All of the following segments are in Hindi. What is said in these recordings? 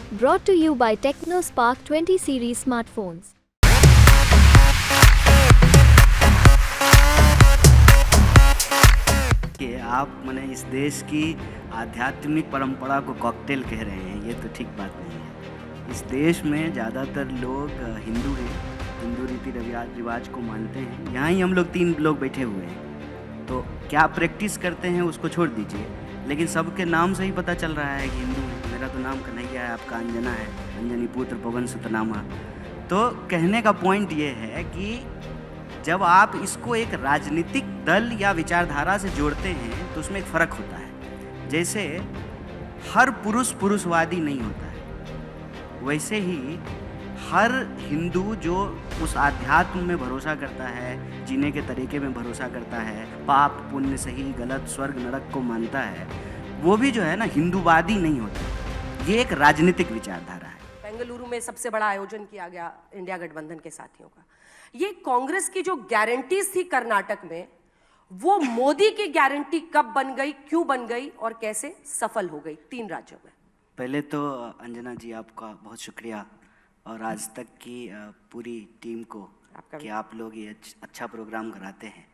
Brought to you by TechnoSpark 20 series smartphones. कि आप मैंने इस देश की आध्यात्मिक परंपरा को कॉकटेल कह रहे हैं, ये तो ठीक बात नहीं है। इस देश में ज़्यादातर लोग हिंदू हैं, हिंदू रीति रिवाज को मानते हैं। यहाँ ही हम लोग 3 लोग बैठे हुए हैं, तो क्या प्रैक्टिस करते हैं उसको छोड़ दीजिए, लेकिन सबके नाम से ही पता चल रहा है कि हिंदू है। मेरा तो नाम कन्हैया है, आपका अंजना है, अंजनी पुत्र पवन सुतनामा। तो कहने का पॉइंट ये है कि जब आप इसको एक राजनीतिक दल या विचारधारा से जोड़ते हैं तो उसमें एक फ़र्क होता है। जैसे हर पुरुष पुरुषवादी नहीं होता है, वैसे ही हर हिंदू जो उस आध्यात्म में भरोसा करता है, जीने के तरीके में भरोसा करता है, पाप पुण्य सही गलत स्वर्ग नरक को मानता है, वो भी जो है ना हिंदूवादी नहीं होता। ये एक राजनीतिक विचारधारा है। बेंगलुरु में सबसे बड़ा आयोजन किया गया इंडिया गठबंधन के साथियों का। ये कांग्रेस की जो गारंटीज थी कर्नाटक में, वो मोदी की गारंटी कब बन गई, क्यों बन गई और कैसे सफल हो गई 3 राज्यों में? पहले तो अंजना जी आपका बहुत शुक्रिया, और आज तक की पूरी टीम को कि आप लोग ये अच्छा प्रोग्राम कराते हैं।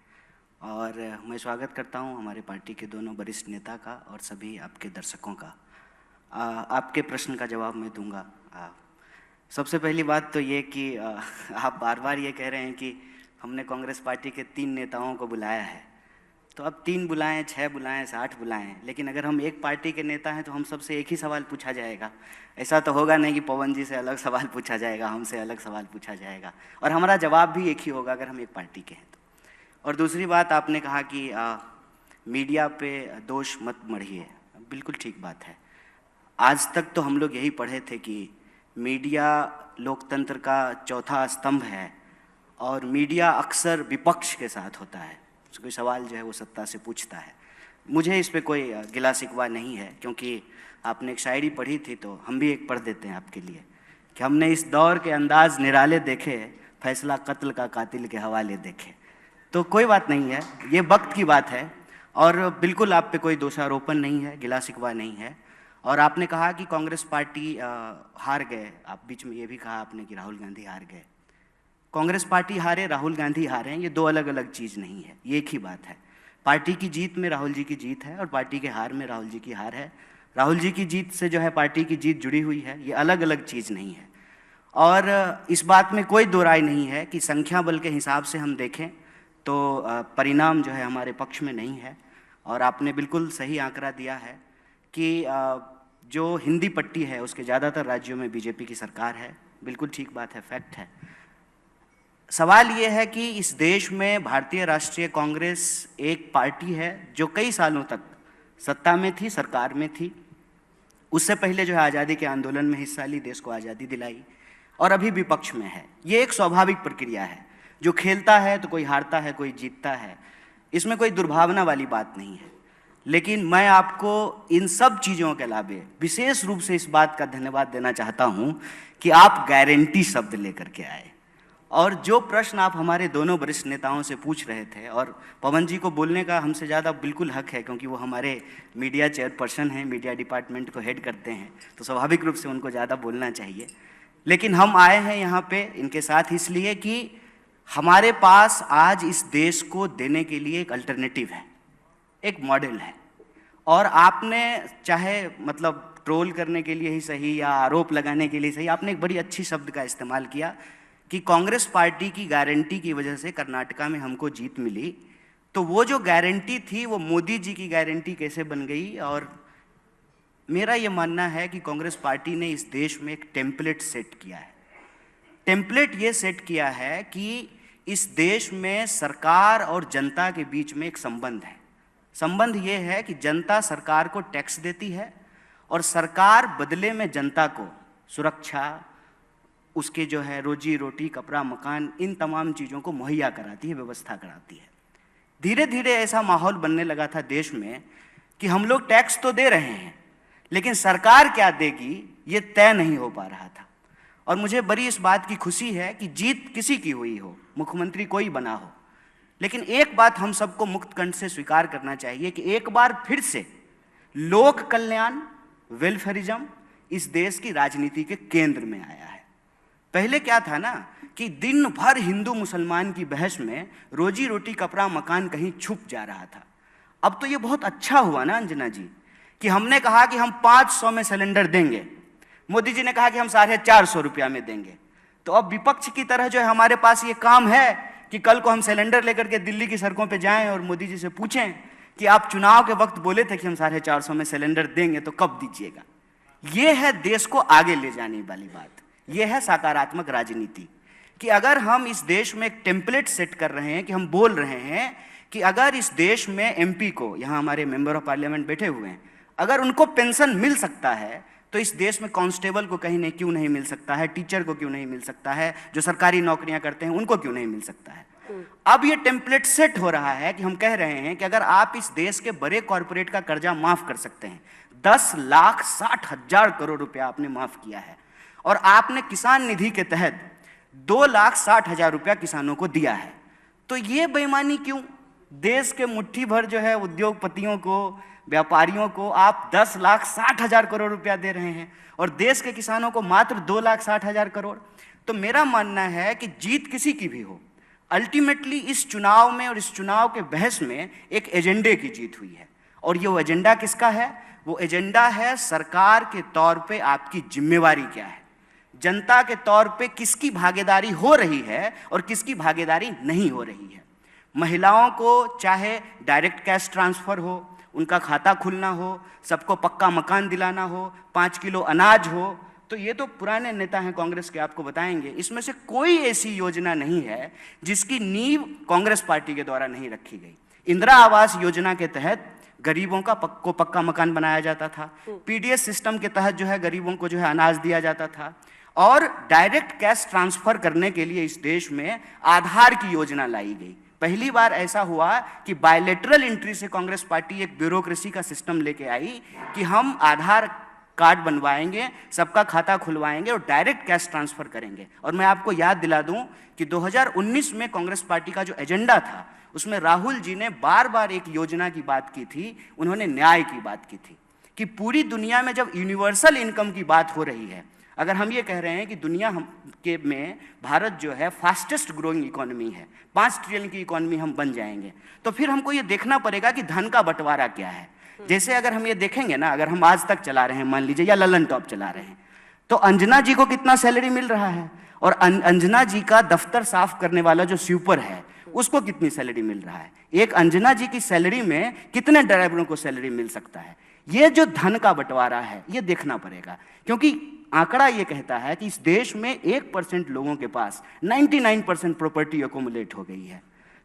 और मैं स्वागत करता हूं हमारे पार्टी के दोनों वरिष्ठ नेता का और सभी आपके दर्शकों का। आपके प्रश्न का जवाब मैं दूंगा। सबसे पहली बात तो ये कि आप बार बार ये कह रहे हैं कि हमने कांग्रेस पार्टी के 3 नेताओं को बुलाया है, तो अब 3 बुलाएं, 6 बुलाएं, 60 बुलाएं, लेकिन अगर हम एक पार्टी के नेता हैं तो हम सबसे एक ही सवाल पूछा जाएगा। ऐसा तो होगा नहीं कि पवन जी से अलग सवाल पूछा जाएगा, हमसे अलग सवाल पूछा जाएगा, और हमारा जवाब भी एक ही होगा अगर हम एक पार्टी के हैं तो। और दूसरी बात, आपने कहा कि मीडिया पे दोष मत मढ़िए, बिल्कुल ठीक बात है। आज तक तो हम लोग यही पढ़े थे कि मीडिया लोकतंत्र का चौथा स्तंभ है, और मीडिया अक्सर विपक्ष के साथ होता है। कोई सवाल जो है वो सत्ता से पूछता है। मुझे इस पे कोई गिला शिकवा नहीं है, क्योंकि आपने एक शायरी पढ़ी थी तो हम भी एक पढ़ देते हैं आपके लिए कि हमने इस दौर के अंदाज निराले देखे, फैसला कत्ल का कातिल के हवाले देखे। तो कोई बात नहीं है, ये वक्त की बात है, और बिल्कुल आप पे कोई दोषारोपण नहीं है, गिला शिकवा नहीं है। और आपने कहा कि कांग्रेस पार्टी हार गए, आप बीच में ये भी कहा आपने कि राहुल गांधी हार गए। कांग्रेस पार्टी हारे, राहुल गांधी हारे, ये 2 अलग अलग चीज़ नहीं है, ये एक ही बात है। पार्टी की जीत में राहुल जी की जीत है, और पार्टी के हार में राहुल जी की हार है। राहुल जी की जीत से जो है पार्टी की जीत जुड़ी हुई है, ये अलग अलग चीज़ नहीं है। और इस बात में कोई दो राय नहीं है कि संख्या बल के हिसाब से हम देखें तो परिणाम जो है हमारे पक्ष में नहीं है। और आपने बिल्कुल सही आंकड़ा दिया है कि जो हिंदी पट्टी है उसके ज़्यादातर राज्यों में बीजेपी की सरकार है, बिल्कुल ठीक बात है, फैक्ट है। सवाल ये है कि इस देश में भारतीय राष्ट्रीय कांग्रेस एक पार्टी है जो कई सालों तक सत्ता में थी, सरकार में थी। उससे पहले जो है आज़ादी के आंदोलन में हिस्सा ली, देश को आज़ादी दिलाई, और अभी विपक्ष में है। ये एक स्वाभाविक प्रक्रिया है, जो खेलता है तो कोई हारता है, कोई जीतता है, इसमें कोई दुर्भावना वाली बात नहीं है। लेकिन मैं आपको इन सब चीज़ों के अलावे विशेष रूप से इस बात का धन्यवाद देना चाहता हूं कि आप गारंटी शब्द लेकर के आए। और जो प्रश्न आप हमारे दोनों वरिष्ठ नेताओं से पूछ रहे थे, और पवन जी को बोलने का हमसे ज़्यादा बिल्कुल हक है, क्योंकि वो हमारे मीडिया चेयरपर्सन हैं, मीडिया डिपार्टमेंट को हेड करते हैं, तो स्वाभाविक रूप से उनको ज़्यादा बोलना चाहिए। लेकिन हम आए हैं यहाँ पे इनके साथ इसलिए कि हमारे पास आज इस देश को देने के लिए एक अल्टरनेटिव है, एक मॉडल है। और आपने चाहे मतलब ट्रोल करने के लिए ही सही या आरोप लगाने के लिए सही, आपने एक बड़ी अच्छी शब्द का इस्तेमाल किया कि कांग्रेस पार्टी की गारंटी की वजह से कर्नाटका में हमको जीत मिली। तो वो जो गारंटी थी वो मोदी जी की गारंटी कैसे बन गई? और मेरा ये मानना है कि कांग्रेस पार्टी ने इस देश में एक टेम्पलेट सेट किया है। टेम्पलेट ये सेट किया है कि इस देश में सरकार और जनता के बीच में एक संबंध है। संबंध ये है कि जनता सरकार को टैक्स देती है, और सरकार बदले में जनता को सुरक्षा, उसके जो है रोजी रोटी, कपड़ा, मकान, इन तमाम चीज़ों को मुहैया कराती है, व्यवस्था कराती है। धीरे धीरे ऐसा माहौल बनने लगा था देश में कि हम लोग टैक्स तो दे रहे हैं, लेकिन सरकार क्या देगी ये तय नहीं हो पा रहा था। और मुझे बड़ी इस बात की खुशी है कि जीत किसी की हुई हो, मुख्यमंत्री कोई बना हो, लेकिन एक बात हम सबको मुक्त कंठ से स्वीकार करना चाहिए कि एक बार फिर से लोक कल्याण, वेलफेयरिज्म, इस देश की राजनीति के केंद्र में आया है। पहले क्या था ना कि दिन भर हिंदू मुसलमान की बहस में रोजी रोटी कपड़ा मकान कहीं छुप जा रहा था। अब तो ये बहुत अच्छा हुआ ना अंजना जी कि हमने कहा कि हम 500 में सिलेंडर देंगे, मोदी जी ने कहा कि हम 450 रुपया में देंगे। तो अब विपक्ष की तरह जो है हमारे पास ये काम है कि कल को हम सिलेंडर लेकर के दिल्ली की सड़कों पे जाएं और मोदी जी से पूछें कि आप चुनाव के वक्त बोले थे कि हम 450 में सिलेंडर देंगे, तो कब दीजिएगा। ये है देश को आगे ले जाने वाली बात, ये है सकारात्मक राजनीति कि अगर हम इस देश में एक टेम्पलेट सेट कर रहे हैं कि हम बोल रहे हैं कि अगर इस देश में एमपी को, यहाँ हमारे मेंबर ऑफ पार्लियामेंट बैठे हुए हैं, अगर उनको पेंशन मिल सकता है तो इस देश में कांस्टेबल को कहीं नहीं क्यों नहीं मिल सकता है, टीचर को क्यों नहीं मिल सकता है, जो सरकारी नौकरियां करते हैं उनको क्यों नहीं मिल सकता है। अब ये टेम्पलेट सेट हो रहा है कि हम कह रहे हैं कि अगर आप इस देश के बड़े कॉरपोरेट का कर्जा माफ कर सकते हैं, 10,60,000 करोड़ रुपया आपने माफ किया है और आपने किसान निधि के तहत 2,60,000 रुपया किसानों को दिया है, तो ये बेईमानी क्यों। देश के मुट्ठी भर जो है उद्योगपतियों को, व्यापारियों को आप 10,60,000 करोड़ रुपया दे रहे हैं और देश के किसानों को मात्र 2,60,000 करोड़। तो मेरा मानना है कि जीत किसी की भी हो, अल्टीमेटली इस चुनाव में और इस चुनाव के बहस में एक एजेंडे की जीत हुई है। और ये वो एजेंडा किसका है? वो एजेंडा है सरकार के तौर पे आपकी जिम्मेवारी क्या है, जनता के तौर पे किसकी भागीदारी हो रही है और किसकी भागीदारी नहीं हो रही है। महिलाओं को चाहे डायरेक्ट कैश ट्रांसफर हो, उनका खाता खुलना हो, सबको पक्का मकान दिलाना हो, 5 किलो अनाज हो, तो ये तो पुराने नेता हैं कांग्रेस के, आपको बताएंगे। इसमें से कोई ऐसी योजना नहीं है जिसकी नींव कांग्रेस पार्टी के द्वारा नहीं रखी गई। इंदिरा आवास योजना के तहत गरीबों का पक्का मकान बनाया जाता था, पीडीएस सिस्टम के तहत जो है गरीबों को जो है अनाज दिया जाता था, और डायरेक्ट कैश ट्रांसफर करने के लिए इस देश में आधार की योजना लाई गई। पहली बार ऐसा हुआ कि बायलैटरल एंट्री से कांग्रेस पार्टी एक ब्यूरोक्रेसी का सिस्टम लेके आई कि हम आधार कार्ड बनवाएंगे, सबका खाता खुलवाएंगे और डायरेक्ट कैश ट्रांसफर करेंगे। और मैं आपको याद दिला दूं कि 2019 में कांग्रेस पार्टी का जो एजेंडा था उसमें राहुल जी ने बार बार एक योजना की बात की थी, उन्होंने न्याय की बात की थी कि पूरी दुनिया में जब यूनिवर्सल इनकम की बात हो रही है, अगर हम ये कह रहे हैं कि दुनिया में भारत जो है फास्टेस्ट ग्रोइंग इकोनॉमी है, 5 ट्रिलियन की इकोनॉमी हम बन जाएंगे, तो फिर हमको ये देखना पड़ेगा कि धन का बंटवारा क्या है। जैसे अगर हम ये देखेंगे ना, अगर हम आज तक चला रहे हैं मान लीजिए, या ललन टॉप चला रहे हैं, तो अंजना जी को कितना सैलरी मिल रहा है और अंजना जी का दफ्तर साफ करने वाला जो स्वीपर है उसको कितनी सैलरी मिल रहा है। एक अंजना जी की सैलरी में कितने ड्राइवरों को सैलरी मिल सकता है। ये जो धन का बंटवारा है ये देखना पड़ेगा, क्योंकि आंकड़ा ये कहता है कि इस देश में 1% लोगों के पास 99% प्रॉपर्टी अकोमुलेट हो गई है।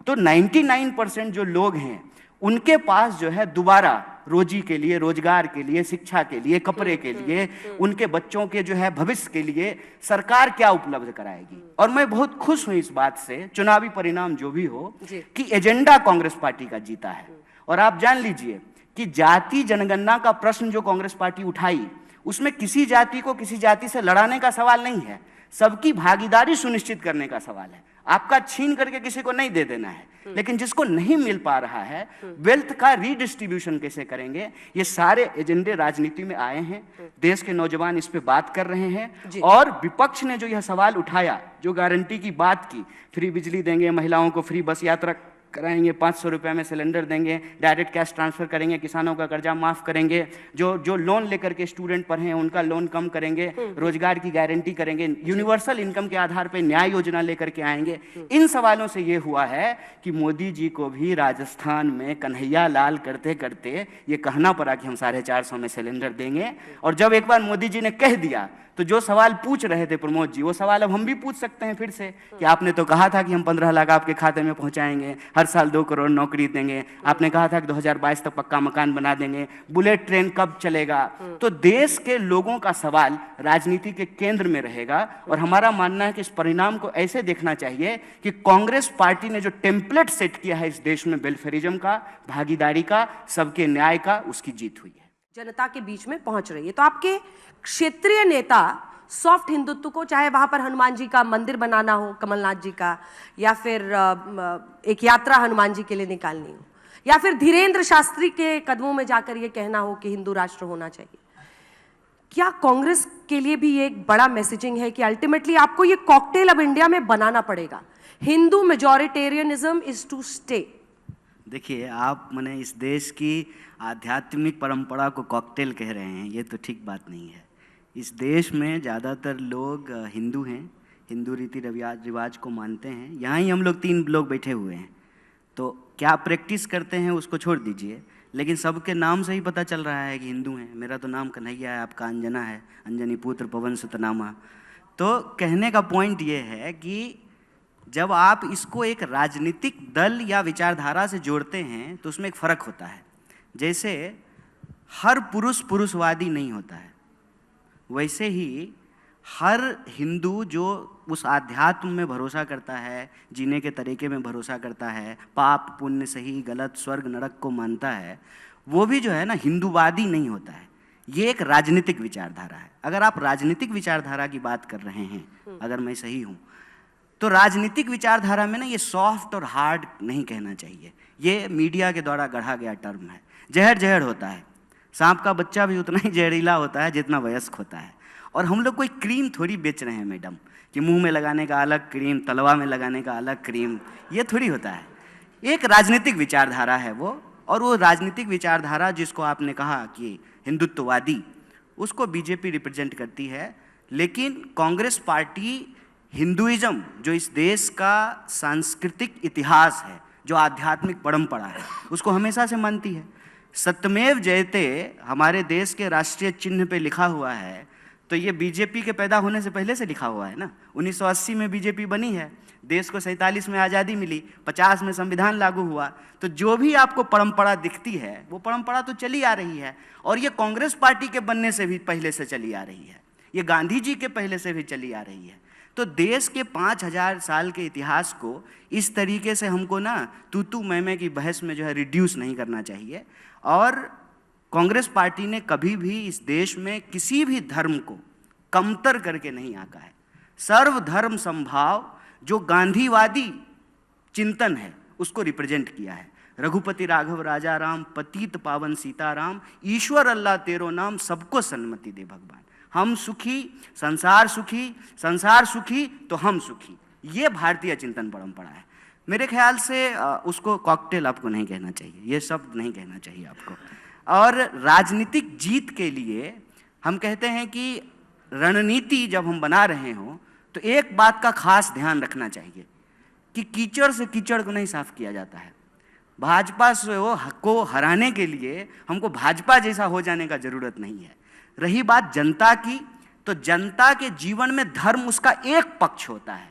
तो 99% जो लोग हैं उनके पास जो है दोबारा रोजी के लिए, रोजगार के लिए, शिक्षा के लिए, कपड़े के लिए, उनके बच्चों के जो है भविष्य के लिए सरकार क्या उपलब्ध कराएगी। और मैं बहुत खुश हूं इस बात से, चुनावी परिणाम जो भी हो, कि एजेंडा कांग्रेस पार्टी का जीता है। और आप जान लीजिए कि जाति जनगणना का प्रश्न जो कांग्रेस पार्टी उठाई, उसमें किसी जाति को किसी जाति से लड़ाने का सवाल नहीं है, सबकी भागीदारी सुनिश्चित करने का सवाल है। आपका छीन करके किसी को नहीं दे देना है, लेकिन जिसको नहीं मिल पा रहा है वेल्थ का रीडिस्ट्रीब्यूशन कैसे करेंगे, ये सारे एजेंडे राजनीति में आए हैं। देश के नौजवान इस पे बात कर रहे हैं और विपक्ष ने जो यह सवाल उठाया, जो गारंटी की बात की, फ्री बिजली देंगे, महिलाओं को फ्री बस यात्रा कराएंगे, 500 रुपये में सिलेंडर देंगे, डायरेक्ट कैश ट्रांसफर करेंगे, किसानों का कर्जा माफ करेंगे, जो लोन लेकर के स्टूडेंट पढ़े हैं उनका लोन कम करेंगे, रोजगार की गारंटी करेंगे, यूनिवर्सल इनकम के आधार पर न्याय योजना लेकर के आएंगे। इन सवालों से ये हुआ है कि मोदी जी को भी राजस्थान में कन्हैया लाल करते करते ये कहना पड़ा कि हम 450 में सिलेंडर देंगे। और जब एक बार मोदी जी ने कह दिया तो जो सवाल पूछ रहे थे प्रमोद जी, वो सवाल अब हम भी पूछ सकते हैं फिर से कि आपने तो कहा था कि हम 15 लाख आपके खाते में पहुंचाएंगे, हर साल 2 करोड़ नौकरी देंगे, आपने कहा था कि 2022 तक पक्का मकान बना देंगे, बुलेट ट्रेन कब चलेगा। तो देश के लोगों का सवाल राजनीति के केंद्र में रहेगा। और हमारा मानना है कि इस परिणाम को ऐसे देखना चाहिए कि कांग्रेस पार्टी ने जो टेम्पलेट सेट किया है इस देश में वेलफेयरिज्म का, भागीदारी का, सबके न्याय का, उसकी जीत हुई है, जनता के बीच में पहुंच रही है। तो आपके क्षेत्रीय नेता सॉफ्ट हिंदुत्व को, चाहे वहां पर हनुमान जी का मंदिर बनाना हो कमलनाथ जी का, या फिर एक यात्रा हनुमान जी के लिए निकालनी हो, या फिर धीरेन्द्र शास्त्री के कदमों में जाकर ये कहना हो कि हिंदू राष्ट्र होना चाहिए, क्या कांग्रेस के लिए भी ये एक बड़ा मैसेजिंग है कि अल्टीमेटली आपको ये कॉकटेल अब इंडिया में बनाना पड़ेगा? Hindu majoritarianism is to stay. देखिए, आप मैंने इस देश की आध्यात्मिक परंपरा को कॉकटेल कह रहे हैं, ये तो ठीक बात नहीं है। इस देश में ज़्यादातर लोग हिंदू हैं, हिंदू रीति रिवाज को मानते हैं। यहाँ ही हम लोग 3 लोग बैठे हुए हैं, तो क्या प्रैक्टिस करते हैं उसको छोड़ दीजिए, लेकिन सबके नाम से ही पता चल रहा है कि हिंदू हैं। मेरा तो नाम कन्हैया है, आपका अंजना है, अंजनी पुत्र पवन सुत नामा। तो कहने का पॉइंट ये है कि जब आप इसको एक राजनीतिक दल या विचारधारा से जोड़ते हैं तो उसमें एक फ़र्क होता है। जैसे हर पुरुष पुरुषवादी नहीं होता है, वैसे ही हर हिंदू जो उस आध्यात्म में भरोसा करता है, जीने के तरीके में भरोसा करता है, पाप पुण्य सही गलत स्वर्ग नरक को मानता है, वो भी जो है ना हिंदूवादी नहीं होता है। ये एक राजनीतिक विचारधारा है। अगर आप राजनीतिक विचारधारा की बात कर रहे हैं, अगर मैं सही हूँ, तो राजनीतिक विचारधारा में ना ये सॉफ्ट और हार्ड नहीं कहना चाहिए। ये मीडिया के द्वारा गढ़ा गया टर्म है। जहर जहर होता है, सांप का बच्चा भी उतना ही जहरीला होता है जितना वयस्क होता है। और हम लोग कोई क्रीम थोड़ी बेच रहे हैं मैडम, कि मुंह में लगाने का अलग क्रीम, तलवा में लगाने का अलग क्रीम, ये थोड़ी होता है। एक राजनीतिक विचारधारा है वो, और वो राजनीतिक विचारधारा जिसको आपने कहा कि हिंदुत्ववादी, उसको बीजेपी रिप्रेजेंट करती है। लेकिन कांग्रेस पार्टी हिंदुइज्म, जो इस देश का सांस्कृतिक इतिहास है, जो आध्यात्मिक परंपरा है, उसको हमेशा से मानती है। सत्यमेव जयते हमारे देश के राष्ट्रीय चिन्ह पे लिखा हुआ है, तो ये बीजेपी के पैदा होने से पहले से लिखा हुआ है ना। 1980 में बीजेपी बनी है, देश को 47 में आज़ादी मिली, 50 में संविधान लागू हुआ। तो जो भी आपको परंपरा दिखती है वो परंपरा तो चली आ रही है, और ये कांग्रेस पार्टी के बनने से भी पहले से चली आ रही है, ये गांधी जी के पहले से भी चली आ रही है। तो देश के 5000 साल के इतिहास को इस तरीके से हमको ना तू मैं की बहस में जो है रिड्यूस नहीं करना चाहिए। और कांग्रेस पार्टी ने कभी भी इस देश में किसी भी धर्म को कमतर करके नहीं आंका है। सर्वधर्म समभाव जो गांधीवादी चिंतन है उसको रिप्रेजेंट किया है। रघुपति राघव राजा राम, पतित पावन सीताराम, ईश्वर अल्लाह तेरो नाम, सबको सन्मति दे भगवान। हम सुखी, संसार सुखी तो हम सुखी। ये भारतीय चिंतन परंपरा है। मेरे ख्याल से उसको कॉकटेल आपको नहीं कहना चाहिए, ये शब्द नहीं कहना चाहिए आपको। और राजनीतिक जीत के लिए हम कहते हैं कि रणनीति जब हम बना रहे हों तो एक बात का खास ध्यान रखना चाहिए कि कीचड़ से कीचड़ को नहीं साफ किया जाता है। भाजपा को हराने के लिए हमको भाजपा जैसा हो जाने का जरूरत नहीं है। रही बात जनता की, तो जनता के जीवन में धर्म उसका एक पक्ष होता है।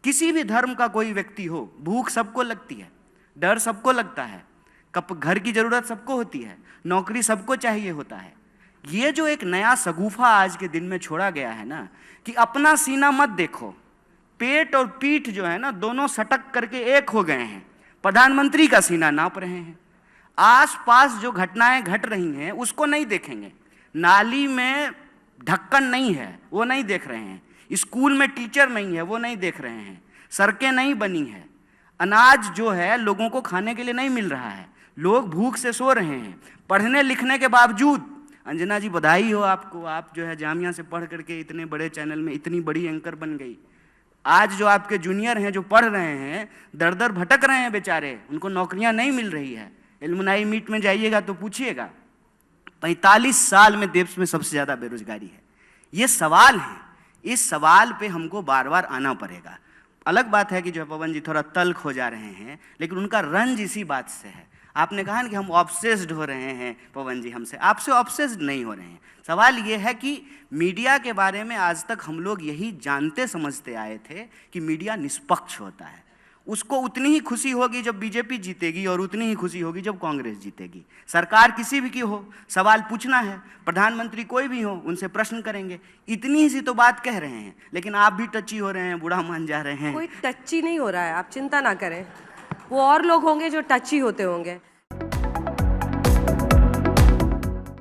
किसी भी धर्म का कोई व्यक्ति हो, भूख सबको लगती है, डर सबको लगता है, घर की जरूरत सबको होती है, नौकरी सबको चाहिए होता है। ये जो एक नया सगुफा आज के दिन में छोड़ा गया है ना, कि अपना सीना मत देखो, पेट और पीठ जो है ना दोनों सटक करके एक हो गए हैं, प्रधानमंत्री का सीना नाप रहे हैं। आसपास जो घटनाएं घट रही हैं उसको नहीं देखेंगे। नाली में ढक्कन नहीं है वो नहीं देख रहे हैं, स्कूल में टीचर नहीं है वो नहीं देख रहे हैं, सड़कें नहीं बनी है, अनाज जो है लोगों को खाने के लिए नहीं मिल रहा है, लोग भूख से सो रहे हैं। पढ़ने लिखने के बावजूद, अंजना जी बधाई हो आपको, आप जो है जामिया से पढ़ करके इतने बड़े चैनल में इतनी बड़ी एंकर बन गई। आज जो आपके जूनियर हैं जो पढ़ रहे हैं, दर दर भटक रहे हैं बेचारे, उनको नौकरियां नहीं मिल रही है। एलुमनाई मीट में जाइएगा तो पूछिएगा, 45 साल में देश में सबसे ज़्यादा बेरोजगारी है। ये सवाल है, इस सवाल पे हमको बार बार आना पड़ेगा। अलग बात है कि जो पवन जी थोड़ा तल्ख हो जा रहे हैं, लेकिन उनका रंज इसी बात से है। आपने कहा ना कि हम ऑब्सेस्ड हो रहे हैं पवन जी हमसे, आपसे ऑब्सेस्ड नहीं हो रहे हैं। सवाल ये है कि मीडिया के बारे में आज तक हम लोग यही जानते समझते आए थे कि मीडिया निष्पक्ष होता है। उसको उतनी ही खुशी होगी जब बीजेपी जीतेगी और उतनी ही खुशी होगी जब कांग्रेस जीतेगी। सरकार किसी भी की हो, सवाल पूछना है, प्रधानमंत्री कोई भी हो, उनसे प्रश्न करेंगे। इतनी सी तो बात कह रहे हैं, लेकिन आप भी टची हो रहे हैं, बूढ़ा मान जा रहे हैं। कोई टची नहीं हो रहा है, आप चिंता ना करें, वो और लोग होंगे जो टची होते होंगे।